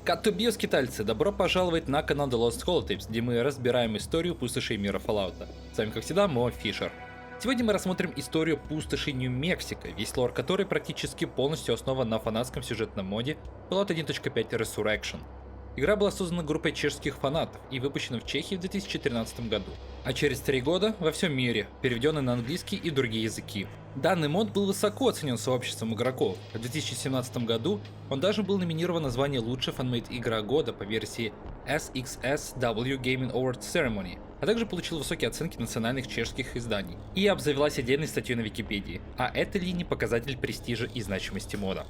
Катубио, скитальцы, добро пожаловать на канал The Lost Holotapes, где мы разбираем историю пустошей мира Fallout. С вами, как всегда, Мо Фишер. Сегодня мы рассмотрим историю пустоши Нью-Мексико, весь лор которой практически полностью основан на фанатском сюжетном моде Fallout 1.5 Resurrection. Игра была создана группой чешских фанатов и выпущена в Чехии в 2013 году, а через 3 года во всем мире, переведенный на английский и другие языки. Данный мод был высоко оценен сообществом игроков. В 2017 году он даже был номинирован на звание лучшей фанмейд игра года по версии SXSW Gaming Awards Ceremony, а также получил высокие оценки национальных чешских изданий и обзавелась отдельной статьей на Википедии, а это ли не показатель престижа и значимости мода.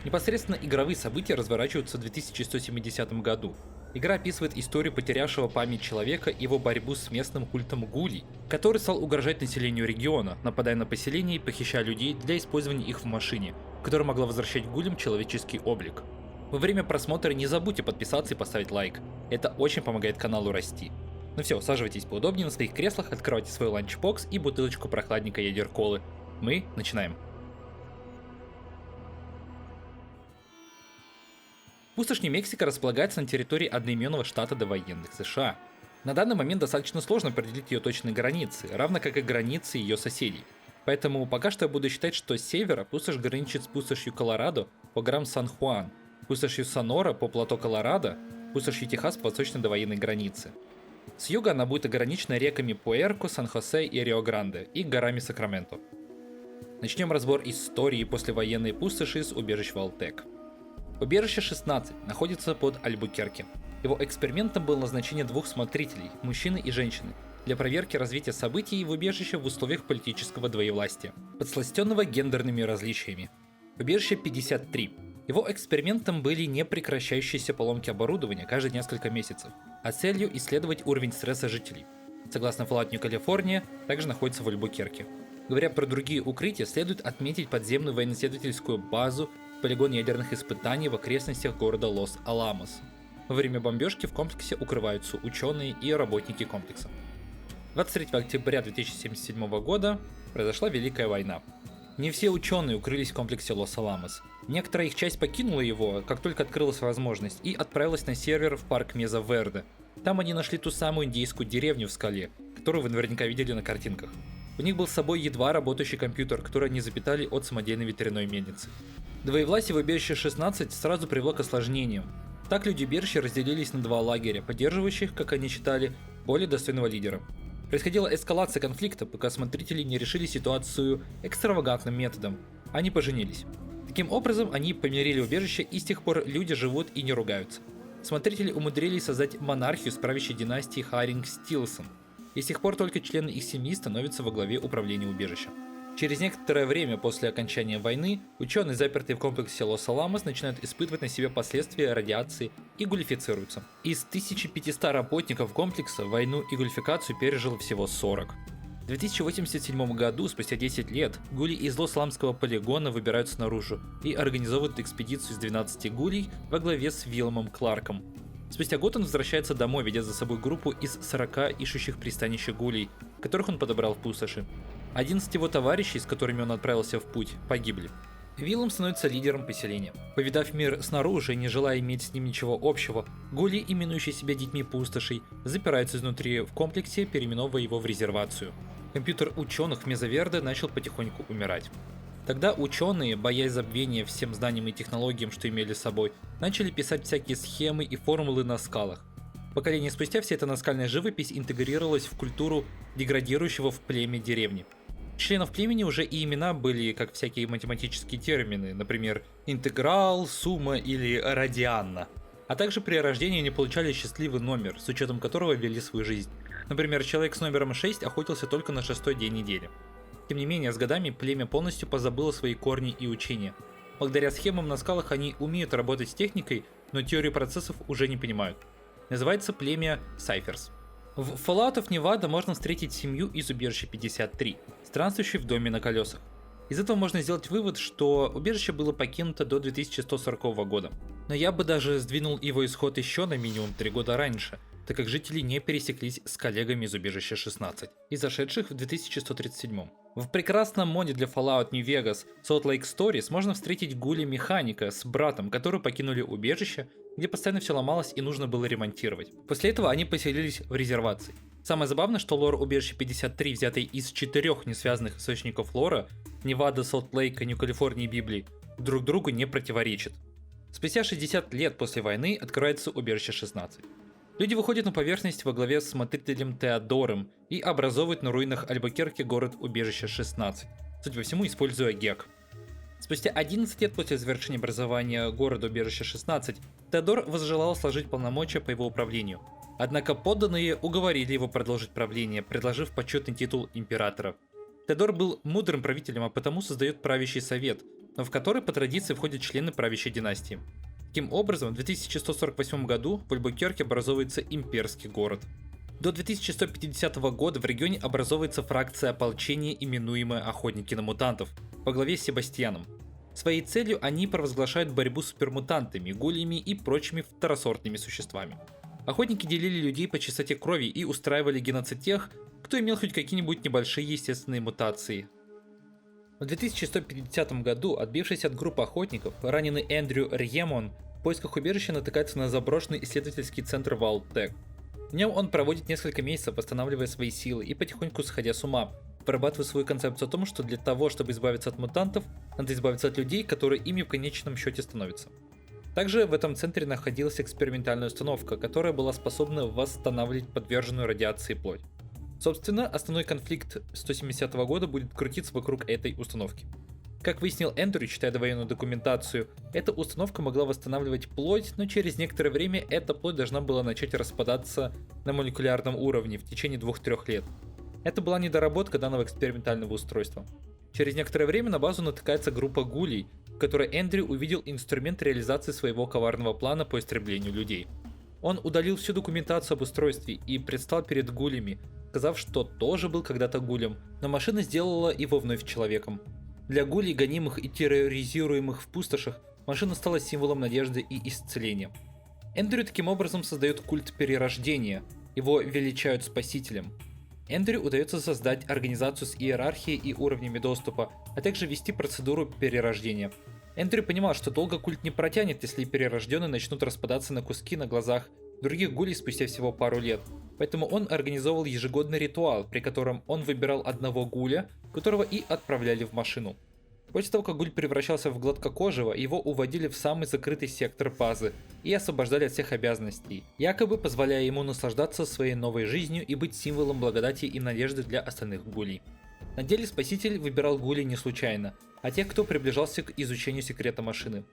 Непосредственно игровые события разворачиваются в 2170 году. Игра описывает историю потерявшего память человека и его борьбу с местным культом гулей, который стал угрожать населению региона, нападая на поселение и похищая людей для использования их в машине, которая могла возвращать гулям человеческий облик. Во время просмотра не забудьте подписаться и поставить лайк, это очень помогает каналу расти. Ну все, усаживайтесь поудобнее на своих креслах, открывайте свой ланчбокс и бутылочку прохладненькой ядер-колы. Мы начинаем. Пустошь Нью-Мексико располагается на территории одноименного штата довоенных США. На данный момент достаточно сложно определить ее точные границы, равно как и границы ее соседей. Поэтому пока что я буду считать, что с севера пустошь граничит с пустошью Колорадо по горам Сан-Хуан, пустошью Сонора по плато Колорадо, пустошью Техас по восточной довоенной границе. С юга она будет ограничена реками Пуэрко, Сан-Хосе и Рио-Гранде и горами Сакраменто. Начнем разбор истории послевоенной пустоши с убежищ Валтек. Убежище 16 находится под Альбукерке. Его экспериментом было назначение 2 смотрителей, мужчины и женщины, для проверки развития событий в убежище в условиях политического двоевластия, подсластенного гендерными различиями. Убежище 53. Его экспериментом были непрекращающиеся поломки оборудования каждые несколько месяцев, а целью исследовать уровень стресса жителей. Согласно Fallout New California, также находится в Альбукерке. Говоря про другие укрытия, следует отметить подземную военно-исследовательскую базу, полигон ядерных испытаний в окрестностях города Лос-Аламос. Во время бомбежки в комплексе укрываются ученые и работники комплекса. 23 октября 2077 года произошла Великая война. Не все ученые укрылись в комплексе Лос-Аламос. Некоторая их часть покинула его, как только открылась возможность, и отправилась на сервер в парк Меза-Верде. Там они нашли ту самую индейскую деревню в скале, которую вы наверняка видели на картинках. У них был с собой едва работающий компьютер, который они запитали от самодельной ветряной мельницы. Двоевластие в убежище 16 сразу привело к осложнениям. Так люди убежища разделились на 2 лагеря, поддерживающих, как они считали, более достойного лидера. Происходила эскалация конфликта, пока смотрители не решили ситуацию экстравагантным методом. Они поженились. Таким образом, они помирили убежище, и с тех пор люди живут и не ругаются. Смотрители умудрились создать монархию с правящей династией Харинг-Стилсон, и с тех пор только члены их семьи становятся во главе управления убежищем. Через некоторое время после окончания войны ученые, запертые в комплексе Лос-Аламос, начинают испытывать на себе последствия радиации и гулифицируются. Из 1500 работников комплекса войну и гулификацию пережило всего 40. В 2087 году, спустя 10 лет, гули из Лос-Аламского полигона выбираются наружу и организовывают экспедицию из 12 гулей во главе с Вилломом Кларком. Спустя год он возвращается домой, ведя за собой группу из 40 ищущих пристанище гулей, которых он подобрал в пустоши. 11 его товарищей, с которыми он отправился в путь, погибли. Виллом становится лидером поселения. Повидав мир снаружи и не желая иметь с ним ничего общего, гули, именующие себя детьми пустошей, запираются изнутри в комплексе, переименовывая его в резервацию. Компьютер ученых в Меза-Верде начал потихоньку умирать. Тогда ученые, боясь забвения всем знаниям и технологиям, что имели с собой, начали писать всякие схемы и формулы на скалах. Поколение спустя вся эта наскальная живопись интегрировалась в культуру деградирующего в племя деревни. Членов племени уже и имена были как всякие математические термины, например, интеграл, сумма или радианна. А также при рождении они получали счастливый номер, с учетом которого вели свою жизнь. Например, человек с номером 6 охотился только на 6-й день недели. Тем не менее, с годами племя полностью позабыло свои корни и учения. Благодаря схемам на скалах они умеют работать с техникой, но теорию процессов уже не понимают. Называется племя Сайферс. В Fallout of Nevada можно встретить семью из убежища 53, странствующей в доме на колесах. Из этого можно сделать вывод, что убежище было покинуто до 2140 года. Но я бы даже сдвинул его исход еще на минимум 3 года раньше. так как жители не пересеклись с коллегами из убежища 16, и зашедших в 2137. В прекрасном моде для Fallout New Vegas Salt Lake Stories можно встретить гули-механика с братом, которые покинули убежище, где постоянно все ломалось и нужно было ремонтировать. После этого они поселились в резервации. Самое забавное, что лор убежища 53, взятый из 4 несвязанных источников лора, Невада, Солт-Лейка, Нью-Калифорнии и Библии, друг другу не противоречит. Спустя 60 лет после войны открывается убежище 16. Люди выходят на поверхность во главе с смотрителем Теодором и образовывают на руинах Альбукерке город-убежище 16, судя по всему, используя ГЕК. Спустя 11 лет после завершения образования города-убежища 16, Теодор возжелал сложить полномочия по его управлению. Однако подданные уговорили его продолжить правление, предложив почетный титул императора. Теодор был мудрым правителем, а потому создает правящий совет, но в который по традиции входят члены правящей династии. Таким образом, в 2148 году в Альбукерке образовывается имперский город. До 2150 года в регионе образовывается фракция ополчения, именуемая Охотники на мутантов, во главе с Себастьяном. Своей целью они провозглашают борьбу с супермутантами, гульями и прочими второсортными существами. Охотники делили людей по чистоте крови и устраивали геноцид тех, кто имел хоть какие-нибудь небольшие естественные мутации. В 2150 году, отбившись от группы охотников, раненый Эндрю Рьемон в поисках убежища натыкается на заброшенный исследовательский центр Ваултек. В нем он проводит несколько месяцев, восстанавливая свои силы и потихоньку сходя с ума, вырабатывая свою концепцию о том, что для того, чтобы избавиться от мутантов, надо избавиться от людей, которые ими в конечном счете становятся. Также в этом центре находилась экспериментальная установка, которая была способна восстанавливать подверженную радиации плоть. Собственно, основной конфликт 170 года будет крутиться вокруг этой установки. Как выяснил Эндрю, читая довоенную документацию, эта установка могла восстанавливать плоть, но через некоторое время эта плоть должна была начать распадаться на молекулярном уровне в течение 2-3 лет. Это была недоработка данного экспериментального устройства. Через некоторое время на базу натыкается группа гулей, в которой Эндрю увидел инструмент реализации своего коварного плана по истреблению людей. Он удалил всю документацию об устройстве и предстал перед гулями, сказав, что тоже был когда-то гулем, но машина сделала его вновь человеком. Для гулей, гонимых и терроризируемых в пустошах, машина стала символом надежды и исцеления. Эндрю таким образом создает культ перерождения, его величают спасителем. Эндрю удается создать организацию с иерархией и уровнями доступа, а также вести процедуру перерождения. Эндрю понимал, что долго культ не протянет, если перерожденные начнут распадаться на куски на глазах других гулей спустя всего пару лет. Поэтому он организовал ежегодный ритуал, при котором он выбирал одного гуля, которого и отправляли в машину. После того, как гуль превращался в гладкокожего, его уводили в самый закрытый сектор базы и освобождали от всех обязанностей, якобы позволяя ему наслаждаться своей новой жизнью и быть символом благодати и надежды для остальных гулей. На деле Спаситель выбирал гулей не случайно, а тех, кто приближался к изучению секрета машины.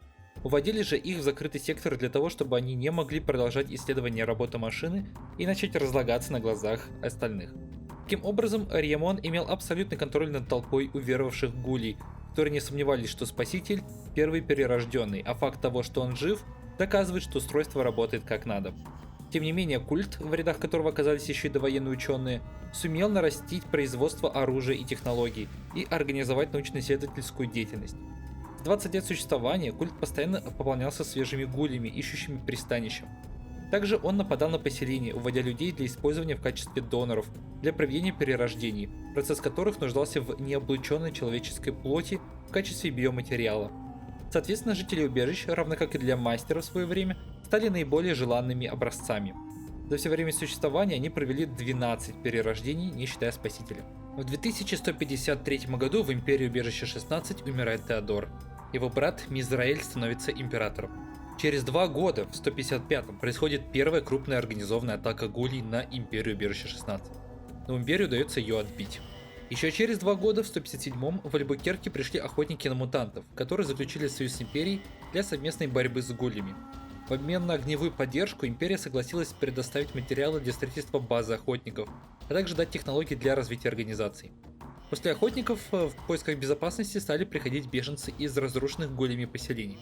Уводили же их в закрытый сектор для того, чтобы они не могли продолжать исследование работы машины и начать разлагаться на глазах остальных. Таким образом, Рьемон имел абсолютный контроль над толпой уверовавших гулей, которые не сомневались, что Спаситель – первый перерожденный, а факт того, что он жив, доказывает, что устройство работает как надо. Тем не менее, культ, в рядах которого оказались еще и довоенные ученые, сумел нарастить производство оружия и технологий и организовать научно-исследовательскую деятельность. За 20 лет существования культ постоянно пополнялся свежими гулями, ищущими пристанища. Также он нападал на поселения, уводя людей для использования в качестве доноров для проведения перерождений, процесс которых нуждался в необлученной человеческой плоти в качестве биоматериала. Соответственно, жители убежищ, равно как и для мастера в свое время, стали наиболее желанными образцами. За все время существования они провели 12 перерождений, не считая Спасителя. В 2153 году в Империи Убежища 16 умирает Теодор. Его брат Мизраэль становится императором. Через 2 года, в 155-м, происходит первая крупная организованная атака гулей на Империю Убежища 16. Но Империю удается ее отбить. Еще через 2 года, в 157-м, в Альбукерке пришли охотники на мутантов, которые заключили союз с Империей для совместной борьбы с гулями. В обмен на огневую поддержку Империя согласилась предоставить материалы для строительства базы охотников, а также дать технологии для развития организаций. После охотников в поисках безопасности стали приходить беженцы из разрушенных гулями поселений.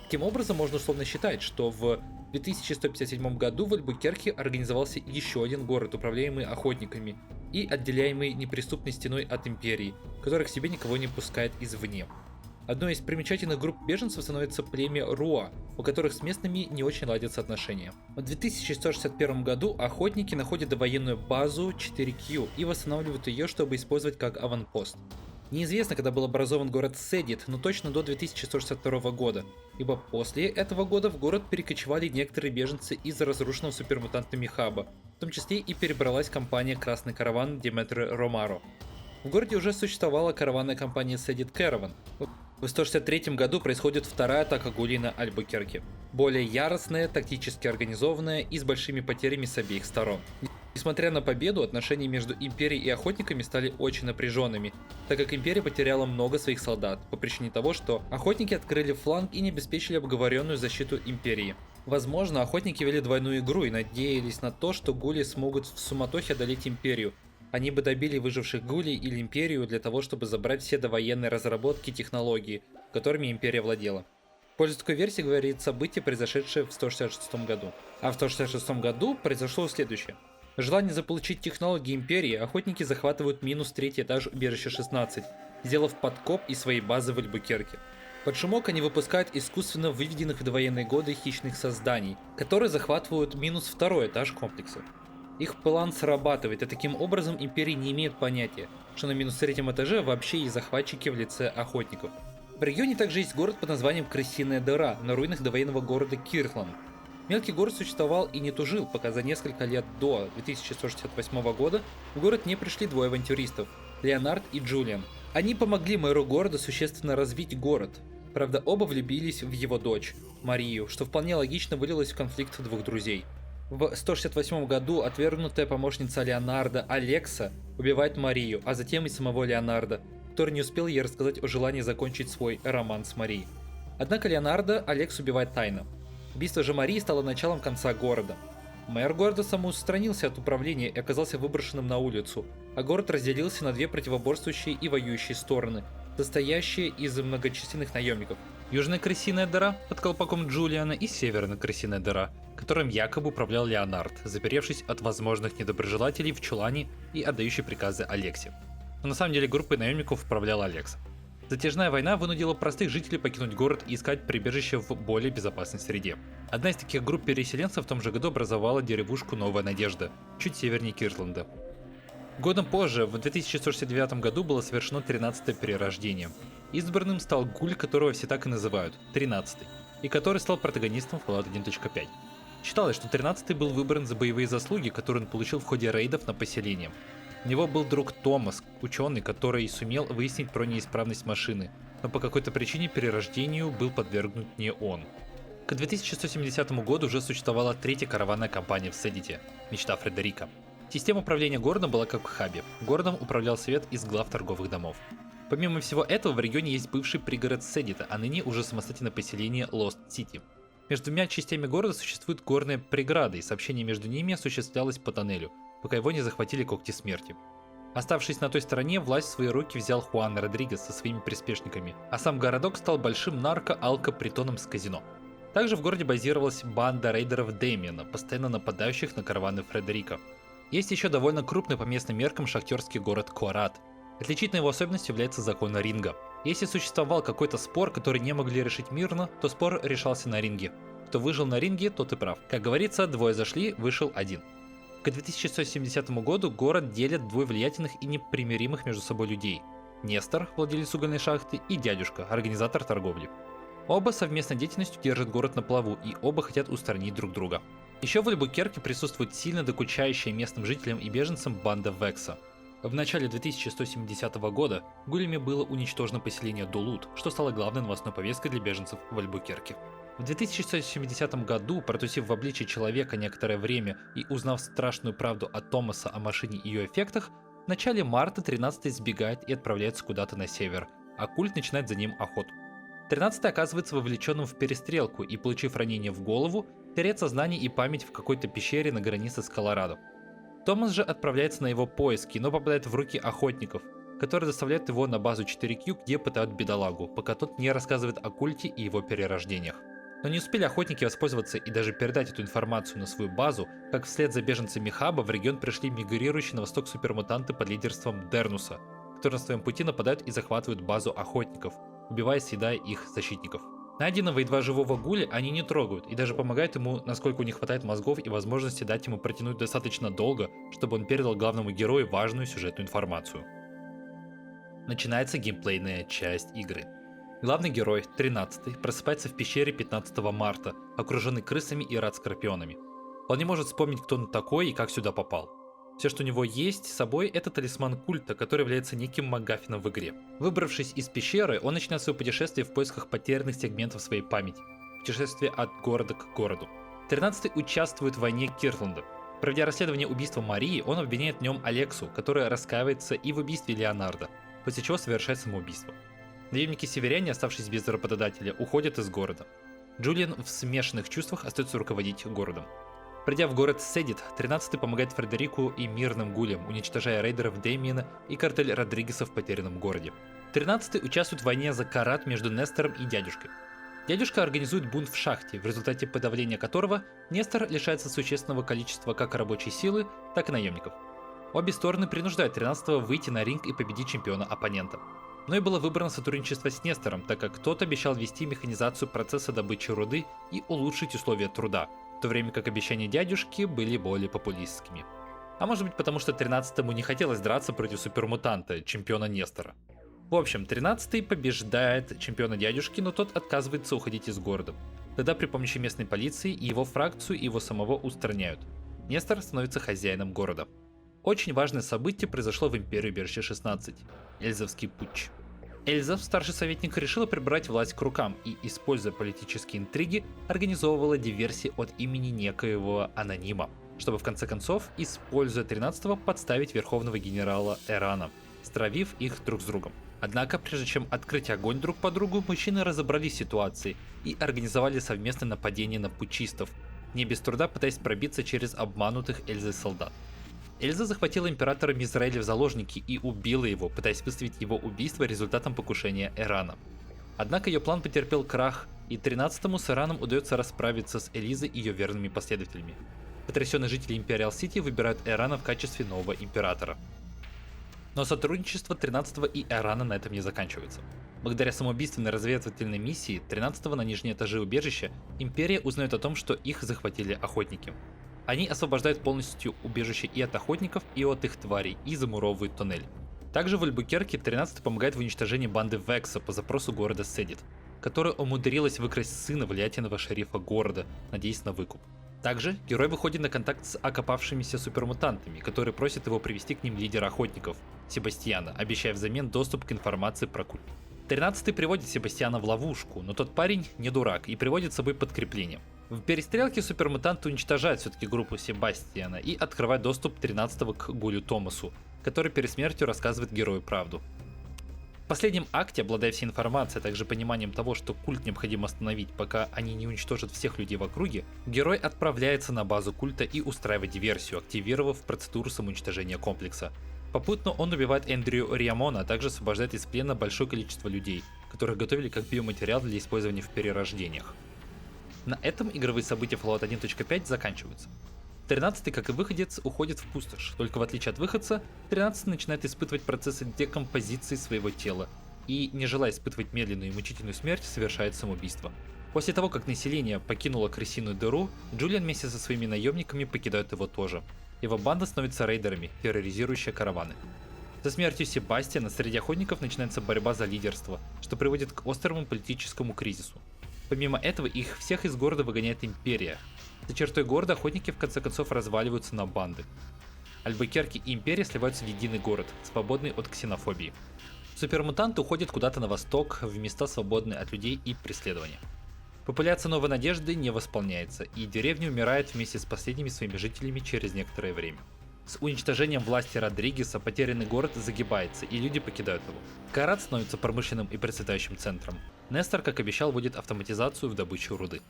Таким образом, можно условно считать, что в 2157 году в Альбукерке организовался еще один город, управляемый охотниками и отделяемый неприступной стеной от Империи, которая к себе никого не пускает извне. Одной из примечательных групп беженцев становится племя Руа, у которых с местными не очень ладятся отношения. В 2161 году охотники находят довоенную базу 4Q и восстанавливают ее, чтобы использовать как аванпост. Неизвестно, когда был образован город Седит, но точно до 2162 года, ибо после этого года в город перекочевали некоторые беженцы из разрушенного супермутантами хаба, в том числе и перебралась компания «Красный караван» Деметры Ромаро. В городе уже существовала караванная компания Седит Caravan. В 163 году происходит вторая атака гулей на Альбукерке. Более яростная, тактически организованная и с большими потерями с обеих сторон. Несмотря на победу, отношения между Империей и охотниками стали очень напряженными, так как Империя потеряла много своих солдат, по причине того, что охотники открыли фланг и не обеспечили обговоренную защиту Империи. Возможно, охотники вели двойную игру и надеялись на то, что гули смогут в суматохе одолеть Империю. Они бы добили выживших гулей или Империю для того, чтобы забрать все довоенные разработки и технологии, которыми Империя владела. В пользу такой версии говорит событие, произошедшее в 166 году. А в 166 году произошло следующее. Желание заполучить технологии Империи, охотники захватывают минус третий этаж убежища 16, сделав подкоп из своей базы в Альбукерке. Под шумок они выпускают искусственно выведенных в довоенные годы хищных созданий, которые захватывают минус второй этаж комплекса. Их план срабатывает, и таким образом Империя не имеет понятия, что на минус третьем этаже вообще есть захватчики в лице охотников. В регионе также есть город под названием Крысиная дыра на руинах довоенного города Киртланд. Мелкий город существовал и не тужил, пока за несколько лет до 2168 года в город не пришли двое авантюристов – Леонард и Джулиан. Они помогли мэру города существенно развить город. Правда, оба влюбились в его дочь, Марию, что вполне логично вылилось в конфликт двух друзей. В 168 году отвергнутая помощница Леонарда Алекса убивает Марию, а затем и самого Леонарда, который не успел ей рассказать о желании закончить свой роман с Марией. Однако Леонарда Алекс убивает тайно. Убийство же Марии стало началом конца города. Мэр города самоустранился от управления и оказался выброшенным на улицу, а город разделился на две противоборствующие и воюющие стороны, состоящие из многочисленных наемников. Южная крысиная дыра под колпаком Джулиана и северная крысиная дыра, которым якобы управлял Леонард, заперевшись от возможных недоброжелателей в чулане и отдающий приказы Алексе. Но на самом деле группой наемников управлял Алекс. Затяжная война вынудила простых жителей покинуть город и искать прибежище в более безопасной среде. Одна из таких групп переселенцев в том же году образовала деревушку Новая Надежда, чуть севернее Киртланда. Годом позже, в 2169 году, было совершено 13-е перерождение. Избранным стал гуль, которого все так и называют – 13-й, и который стал протагонистом Fallout 1.5. Считалось, что 13-й был выбран за боевые заслуги, которые он получил в ходе рейдов на поселение. У него был друг Томас, ученый, который сумел выяснить про неисправность машины, но по какой-то причине перерождению был подвергнут не он. К 2170 году уже существовала третья караванная компания в Седите – Мечта Фредерика. Система управления городом была как в хабе. Городом управлял совет из глав торговых домов. Помимо всего этого, в регионе есть бывший пригород Седита, а ныне уже самостоятельное поселение Лост Сити. Между двумя частями города существует горная преграда, и сообщение между ними осуществлялось по тоннелю, пока его не захватили когти смерти. Оставшись на той стороне, власть в свои руки взял Хуан Родригес со своими приспешниками, а сам городок стал большим нарко-алко-притоном с казино. Также в городе базировалась банда рейдеров Дэмиена, постоянно нападающих на караваны Фредерика. Есть еще довольно крупный по местным меркам шахтерский город Коарат. Отличительной его особенностью является закон ринга. Если существовал какой-то спор, который не могли решить мирно, то спор решался на ринге. Кто выжил на ринге, тот и прав. Как говорится, двое зашли, вышел один. К 2170 году город делят двое влиятельных и непримиримых между собой людей. Нестор, владелец угольной шахты, и дядюшка, организатор торговли. Оба совместной деятельностью держат город на плаву, и оба хотят устранить друг друга. Еще в Альбукерке присутствует сильно докучающая местным жителям и беженцам банда Векса. В начале 2170 года гулями было уничтожено поселение Дулут, что стало главной новостной повесткой для беженцев в Альбукерке. В 2170 году, протусив в обличии человека некоторое время и узнав страшную правду от Томаса о машине и ее эффектах, в начале марта 13-й сбегает и отправляется куда-то на север, а культ начинает за ним охоту. 13-й оказывается вовлеченным в перестрелку и, получив ранение в голову, теряет сознание и память в какой-то пещере на границе с Колорадо. Томас же отправляется на его поиски, но попадает в руки охотников, которые доставляют его на базу 4Q, где пытают бедолагу, пока тот не рассказывает о культе и его перерождениях. Но не успели охотники воспользоваться и даже передать эту информацию на свою базу, как вслед за беженцами хаба в регион пришли мигрирующие на восток супермутанты под лидерством Дернуса, которые на своем пути нападают и захватывают базу охотников, убивая и съедая их защитников. Найденного едва живого Гуля они не трогают и даже помогают ему, насколько у них хватает мозгов и возможности дать ему протянуть достаточно долго, чтобы он передал главному герою важную сюжетную информацию. Начинается геймплейная часть игры. Главный герой, 13-й, просыпается в пещере 15 марта, окруженный крысами и рад-скорпионами. Он не может вспомнить, кто он такой и как сюда попал. Все, что у него есть с собой, это талисман культа, который является неким МакГаффином в игре. Выбравшись из пещеры, он начинает свое путешествие в поисках потерянных сегментов своей памяти. Путешествие от города к городу. 13-й участвует в войне Киртланда. Проведя расследование убийства Марии, он обвиняет в нем Алексу, которая раскаивается и в убийстве Леонардо, после чего совершает самоубийство. Наемники-северяне, оставшись без работодателя, уходят из города. Джулиан в смешанных чувствах остается руководить городом. Придя в город Седит, 13-й помогает Фредерику и мирным гулям, уничтожая рейдеров Дэмиена и картель Родригеса в потерянном городе. 13-й участвует в войне за Карат между Нестором и дядюшкой. Дядюшка организует бунт в шахте, в результате подавления которого Нестор лишается существенного количества как рабочей силы, так и наемников. Обе стороны принуждают 13-го выйти на ринг и победить чемпиона-оппонента. Но и было выбрано сотрудничество с Нестором, так как тот обещал ввести механизацию процесса добычи руды и улучшить условия труда, в то время как обещания дядюшки были более популистскими. А может быть потому, что 13-му не хотелось драться против супермутанта, чемпиона Нестора. В общем, 13-й побеждает чемпиона дядюшки, но тот отказывается уходить из города. Тогда при помощи местной полиции и его фракцию и его самого устраняют. Нестор становится хозяином города. Очень важное событие произошло в Империи Убежище 16 – Эльзовский путч. Эльза, старший советник, решила прибрать власть к рукам и, используя политические интриги, организовывала диверсии от имени некоего анонима, чтобы в конце концов, используя 13-го, подставить верховного генерала Эрана, стравив их друг с другом. Однако, прежде чем открыть огонь друг по другу, мужчины разобрались в ситуации и организовали совместное нападение на путчистов, не без труда пытаясь пробиться через обманутых Эльзой солдат. Эльза захватила императора Мизраэля в заложники и убила его, пытаясь выставить его убийство результатом покушения Эрана. Однако ее план потерпел крах, и 13-му с Эраном удается расправиться с Элизой и ее верными последователями. Потрясенные жители Империал-Сити выбирают Эрана в качестве нового императора. Но сотрудничество 13-го и Эрана на этом не заканчивается. Благодаря самоубийственной разведывательной миссии 13-го на нижние этажи убежища Империя узнает о том, что их захватили охотники. Они освобождают полностью убежище и от охотников, и от их тварей, и замуровывают туннель. Также в Альбукерке 13-й помогает в уничтожении банды Векса по запросу города Седит, которая умудрилась выкрасть сына влиятельного шерифа города, надеясь на выкуп. Также герой выходит на контакт с окопавшимися супермутантами, которые просят его привести к ним лидера охотников, Себастьяна, обещая взамен доступ к информации про культ. 13-й приводит Себастьяна в ловушку, но тот парень не дурак и приводит с собой подкрепление. В перестрелке супермутанты уничтожают все-таки группу Себастьяна и открывают доступ 13-го к Гулю Томасу, который перед смертью рассказывает герою правду. В последнем акте, обладая всей информацией, а также пониманием того, что культ необходимо остановить, пока они не уничтожат всех людей в округе, герой отправляется на базу культа и устраивает диверсию, активировав процедуру самоуничтожения комплекса. Попутно он убивает Эндрю Риамона, а также освобождает из плена большое количество людей, которых готовили как биоматериал для использования в перерождениях. На этом игровые события Fallout 1.5 заканчиваются. 13-й, как и выходец, уходит в пустошь, только в отличие от выходца, 13-й начинает испытывать процессы декомпозиции своего тела и, не желая испытывать медленную и мучительную смерть, совершает самоубийство. После того, как население покинуло крысиную дыру, Джулиан вместе со своими наемниками покидают его тоже. Его банда становится рейдерами, терроризирующие караваны. Со смертью Себастьяна среди охотников начинается борьба за лидерство, что приводит к острому политическому кризису. Помимо этого, их всех из города выгоняет Империя. За чертой города охотники в конце концов разваливаются на банды. Альбукерки и Империя сливаются в единый город, свободный от ксенофобии. Супермутанты уходят куда-то на восток, в места, свободные от людей и преследования. Популяция Новой Надежды не восполняется, и деревня умирает вместе с последними своими жителями через некоторое время. С уничтожением власти Родригеса потерянный город загибается, и люди покидают его. Карат становится промышленным и процветающим центром. Нестор, как обещал, вводит автоматизацию в добычу руды.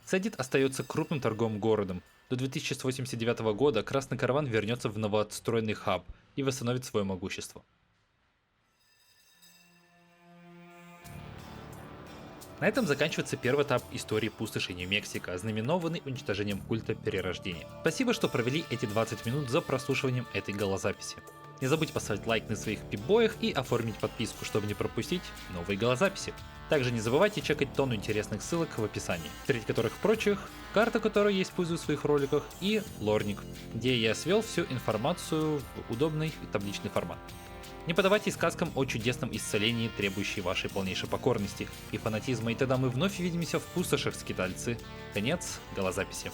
Седит остается крупным торговым городом. До 2089 года Красный Караван вернется в новоотстроенный хаб и восстановит свое могущество. На этом заканчивается первый этап истории пустоши Нью-Мексико, ознаменованный уничтожением культа перерождения. Спасибо, что провели эти 20 минут за прослушиванием этой голозаписи. Не забудь поставить лайк на своих пипбоях и оформить подписку, чтобы не пропустить новые голозаписи. Также не забывайте чекать тонну интересных ссылок в описании, среди которых прочих, карта, которую я использую в своих роликах, и лорник, где я свел всю информацию в удобный табличный формат. Не подавайтесь сказкам о чудесном исцелении, требующей вашей полнейшей покорности и фанатизма, и тогда мы вновь увидимся в пустошах, скитальцы. Конец голозаписи.